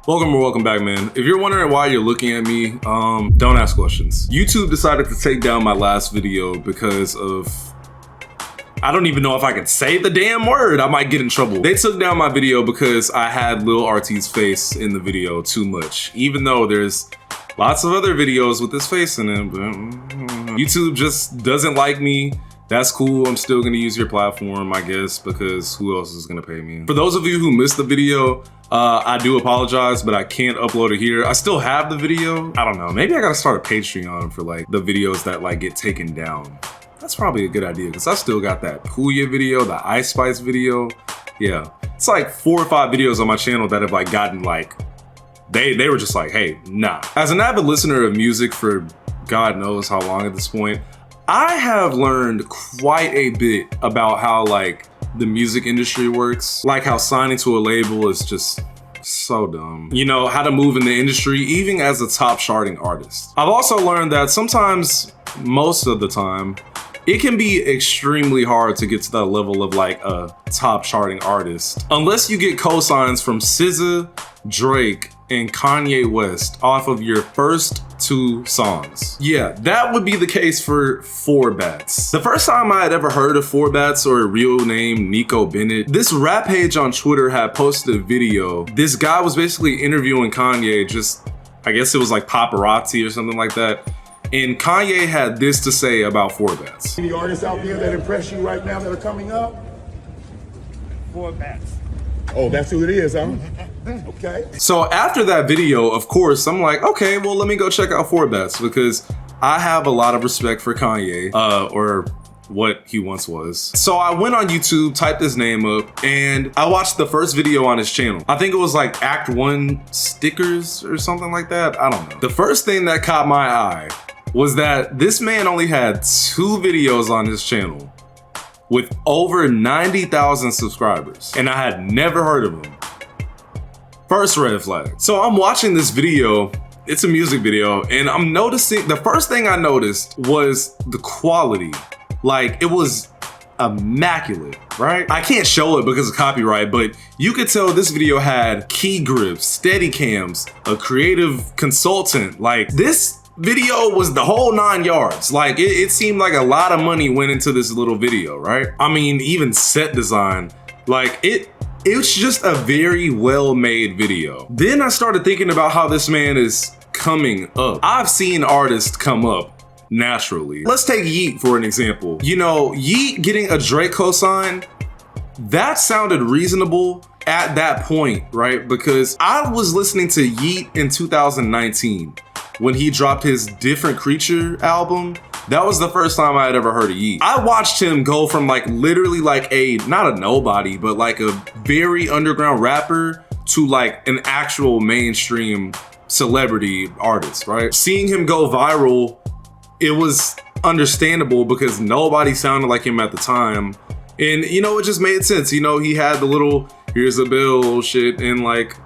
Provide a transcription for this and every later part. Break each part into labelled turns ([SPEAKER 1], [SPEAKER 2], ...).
[SPEAKER 1] Welcome back, man. If you're wondering why you're looking at me, don't ask questions. YouTube decided to take down my last video because of, I don't even know if I can say the damn word. I might get in trouble. They took down my video because I had Lil RT's face in the video too much, even though there's lots of other videos with this face in it, but YouTube just doesn't like me. That's cool. I'm still gonna use your platform, I guess, because who else is gonna pay me? For those of you who missed the video, I do apologize, but I can't upload it here. I still have the video. I don't know, maybe I gotta start a Patreon for like the videos that like get taken down. That's probably a good idea because I still got that Puya video, the Ice Spice video. Yeah, it's like 4 or 5 videos on my channel that have like gotten like, they were just like, hey, nah. As an avid listener of music for God knows how long at this point, I have learned quite a bit about how like the music industry works, like how signing to a label is just so dumb. You know, how to move in the industry, even as a top charting artist. I've also learned that sometimes, most of the time, it can be extremely hard to get to that level of like a top charting artist, unless you get cosigns from SZA, Drake, and Kanye West off of your first 2 songs. Yeah, that would be the case for 4Bats. The first time I had ever heard of 4Bats, or real name Nico Bennett, this rap page on Twitter had posted a video. This guy was basically interviewing Kanye, just, I guess it was like paparazzi or something like that. And Kanye had this to say about 4Bats.
[SPEAKER 2] Any artists out there that impress you right now that are coming up?
[SPEAKER 3] 4Bats.
[SPEAKER 2] Oh, that's who it is, huh? Okay.
[SPEAKER 1] So after that video, of course, I'm like, okay, well, let me go check out 4Bats because I have a lot of respect for Kanye, or what he once was. So I went on YouTube, typed his name up, and I watched the first video on his channel. I think it was like Act 1 stickers or something like that. I don't know. The first thing that caught my eye was that this man only had 2 videos on his channel with over 90,000 subscribers, and I had never heard of him. First red flag. So I'm watching this video, it's a music video, and I'm noticing, the first thing I noticed was the quality. Like, it was immaculate, right? I can't show it because of copyright, but you could tell this video had key grips, steady cams, a creative consultant. Like, this video was the whole 9 yards. Like, it seemed like a lot of money went into this little video, right? I mean, even set design, like it's just a very well-made video. Then I started thinking about how this man is coming up. I've seen artists come up naturally. Let's take Yeat for an example. You know, Yeat getting a Drake cosign, that sounded reasonable at that point, right? Because I was listening to Yeat in 2019 when he dropped his Different Creature album. That was the first time I had ever heard of Yeat. I watched him go from like literally like not a nobody, but like a very underground rapper to like an actual mainstream celebrity artist, right? Seeing him go viral, it was understandable because nobody sounded like him at the time. And you know, it just made sense. You know, he had the little, here's a bill shit, and like,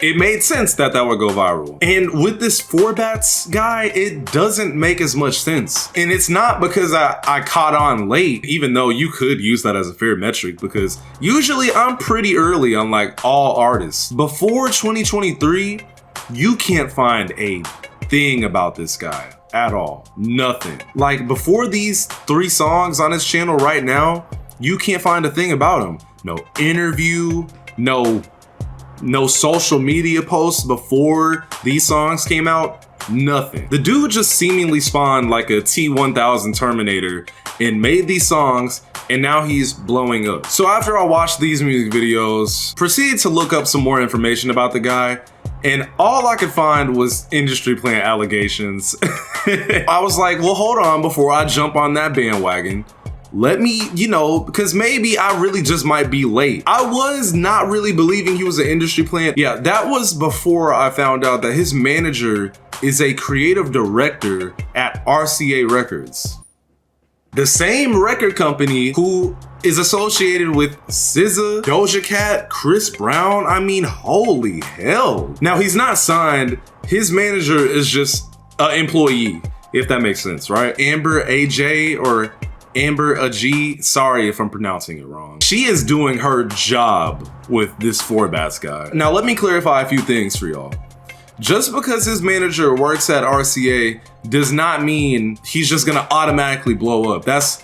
[SPEAKER 1] it made sense that that would go viral. And with this 4Bats guy, it doesn't make as much sense. And it's not because I caught on late, even though you could use that as a fair metric, because usually I'm pretty early on like all artists. Before 2023, you can't find a thing about this guy at all. Nothing. Like, before these 3 songs on his channel right now, you can't find a thing about him. No interview, no social media posts before these songs came out, nothing. The dude just seemingly spawned like a T-1000 Terminator and made these songs, and now he's blowing up. So after I watched these music videos, proceeded to look up some more information about the guy, and all I could find was industry plant allegations. I was like, well, hold on, before I jump on that bandwagon, let me, you know, because maybe I really just might be late. I was not really believing he was an industry plant. Yeah, that was before I found out that his manager is a creative director at RCA Records. The same record company who is associated with SZA, Doja Cat, Chris Brown. I mean, holy hell. Now, he's not signed. His manager is just an employee, if that makes sense, right? Amber AJ or Amber Ajee, sorry if I'm pronouncing it wrong. She is doing her job with this Forbats guy. Now let me clarify a few things for y'all. Just because his manager works at RCA does not mean he's just gonna automatically blow up. That's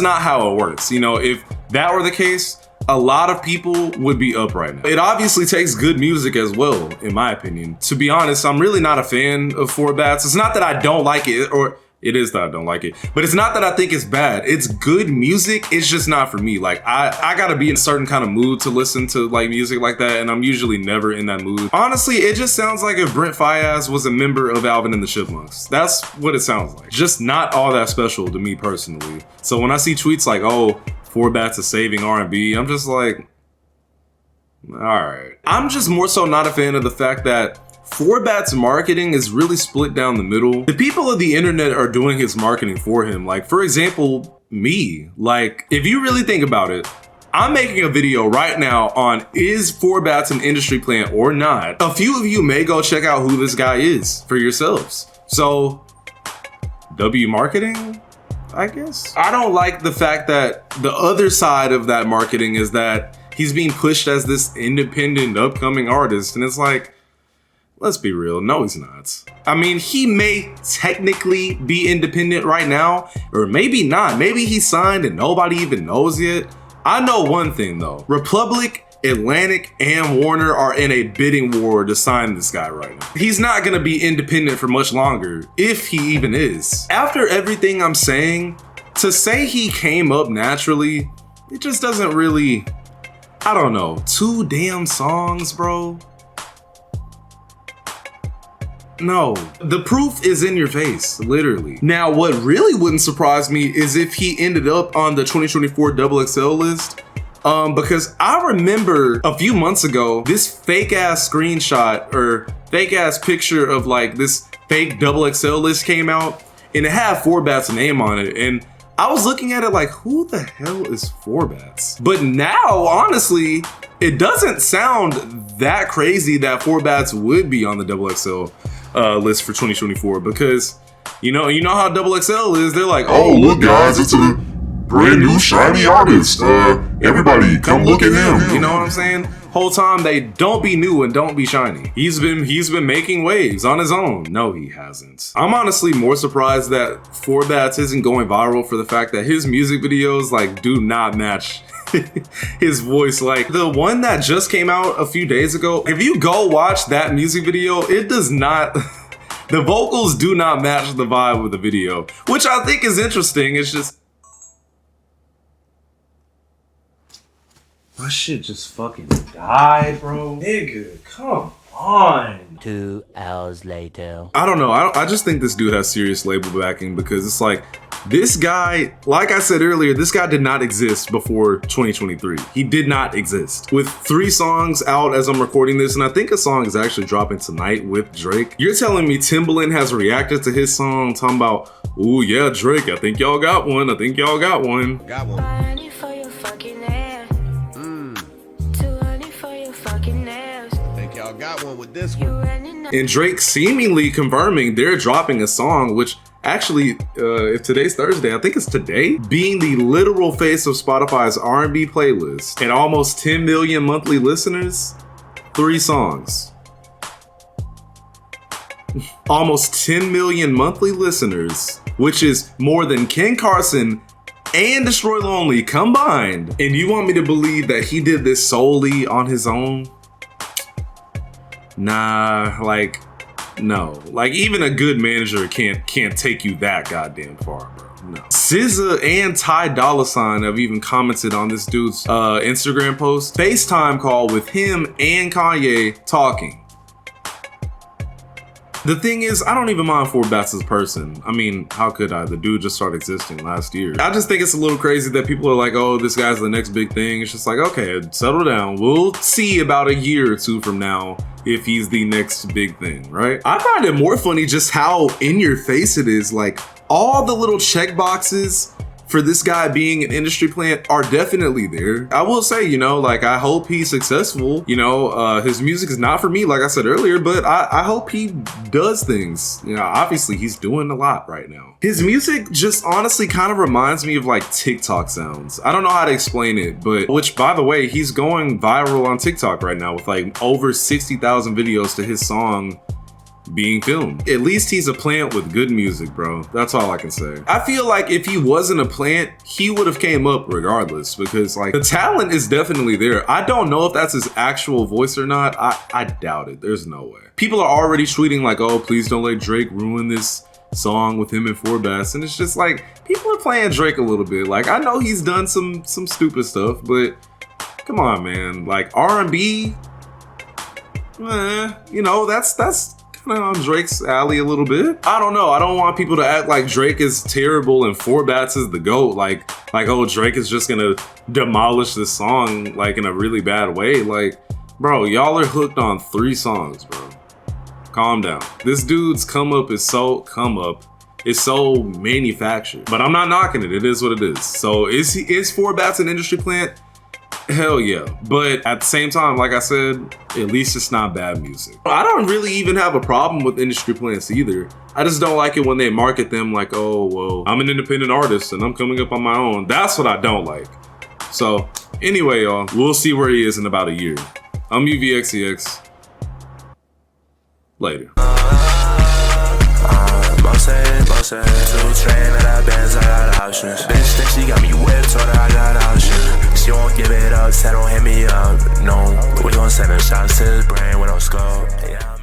[SPEAKER 1] not how it works. You know, if that were the case, a lot of people would be up right now. It obviously takes good music as well, in my opinion. To be honest, I'm really not a fan of Forbats. It's not that I don't like it, or it is that I don't like it, but it's not that I think it's bad. It's good music, it's just not for me. Like, I gotta be in a certain kind of mood to listen to like music like that, and I'm usually never in that mood. Honestly, it just sounds like if Brent Faiyaz was a member of Alvin and the Chipmunks. That's what it sounds like. Just not all that special to me personally. So when I see tweets like, oh, Forbats is saving R&B, I'm just like, all right. I'm just more so not a fan of the fact that Forbats marketing is really split down the middle. The people of the internet are doing his marketing for him. Like, for example, me. Like, if you really think about it, I'm making a video right now on is Forbats an industry plant or not. A few of you may go check out who this guy is for yourselves. So, W marketing, I guess? I don't like the fact that the other side of that marketing is that he's being pushed as this independent upcoming artist. And it's like, let's be real, no he's not. I mean, he may technically be independent right now, or maybe not. Maybe he's signed and nobody even knows yet. I know one thing though, Republic, Atlantic, and Warner are in a bidding war to sign this guy right now. He's not gonna be independent for much longer, if he even is. After everything I'm saying, to say he came up naturally, it just doesn't really, I don't know, 2 damn songs, bro? No, the proof is in your face, literally. Now, what really wouldn't surprise me is if he ended up on the 2024 XXL list, because I remember a few months ago, this fake ass screenshot or fake ass picture of like this fake XXL list came out, and it had Forbats' name on it, and I was looking at it like, who the hell is Forbats? But now, honestly, it doesn't sound that crazy that Forbats would be on the XXL list for 2024, because you know how XXL is. They're like,
[SPEAKER 3] oh look guys, it's a brand new shiny artist. Everybody come look at him.
[SPEAKER 1] You know what I'm saying? Whole time they don't be new and don't be shiny. He's been making waves on his own. No, he hasn't. I'm honestly more surprised that Forbats isn't going viral for the fact that his music videos like do not match his voice. Like the one that just came out a few days ago, if you go watch that music video, it does not the vocals do not match the vibe of the video, which I think is interesting. It's just my shit just fucking died, bro. Nigga, come on.
[SPEAKER 4] 2 hours later.
[SPEAKER 1] I don't know. I just think this dude has serious label backing, because it's like, this guy, like I said earlier, this guy did not exist before 2023. He did not exist. With 3 songs out as I'm recording this, and I think a song is actually dropping tonight with Drake. You're telling me Timbaland has reacted to his song talking about, ooh yeah, Drake, I think y'all got one. I think y'all got one.
[SPEAKER 3] Got one. Think y'all got one with this one.
[SPEAKER 1] And Drake seemingly confirming they're dropping a song, which actually, if today's Thursday, I think it's today, being the literal face of Spotify's R&B playlist and almost 10 million monthly listeners, 3 songs. Almost 10 million monthly listeners, which is more than Ken Carson and Destroy Lonely combined. And you want me to believe that he did this solely on his own? Nah, like, no. Like, even a good manager can't take you that goddamn far, bro. No. SZA and Ty Dolla $ign have even commented on this dude's Instagram post. FaceTime call with him and Kanye talking. The thing is, I don't even mind Forbats as a person. I mean, how could I? The dude just started existing last year. I just think it's a little crazy that people are like, oh, this guy's the next big thing. It's just like, okay, settle down. We'll see about a year or 2 from now if he's the next big thing, right? I find it more funny just how in your face it is. Like, all the little check boxes for this guy being an industry plant are definitely there. I will say, you know, like, I hope he's successful. You know, his music is not for me, like I said earlier, but I hope he does things. You know, obviously he's doing a lot right now. His music just honestly kind of reminds me of like TikTok sounds. I don't know how to explain it, but which, by the way, he's going viral on TikTok right now with like over 60,000 videos to his song being filmed. At least he's a plant with good music, bro. That's all I can say. I feel like if he wasn't a plant, he would have came up regardless, because like the talent is definitely there. I don't know if that's his actual voice or not. I doubt it. There's no way. People are already tweeting like, oh, please don't let Drake ruin this song with him and Forbats, and it's just like, people are playing Drake a little bit. Like, I know he's done some stupid stuff, but come on, man. Like, R&B, you know, that's on Drake's alley a little bit. I don't know. I don't want people to act like Drake is terrible and Forbats is the GOAT. Like, oh, Drake is just gonna demolish this song like in a really bad way. Like, bro, y'all are hooked on 3 songs, bro. Calm down. This dude's come up is so manufactured. But I'm not knocking it. It is what it is. So is Forbats an industry plant? Hell yeah. But at the same time, like I said, at least it's not bad music. I don't really even have a problem with industry plants either. I just don't like it when they market them like, oh, well, I'm an independent artist and I'm coming up on my own. That's what I don't like. So anyway, y'all, we'll see where he is in about a year. I'm UVXEX. Later. Bossin', 2 train of that Benz, I got options. Bitch, think she got me whipped, told her I got options. She won't give it up, said don't hit me up, no. We gon' send her shots to his brain with no scope. Yeah.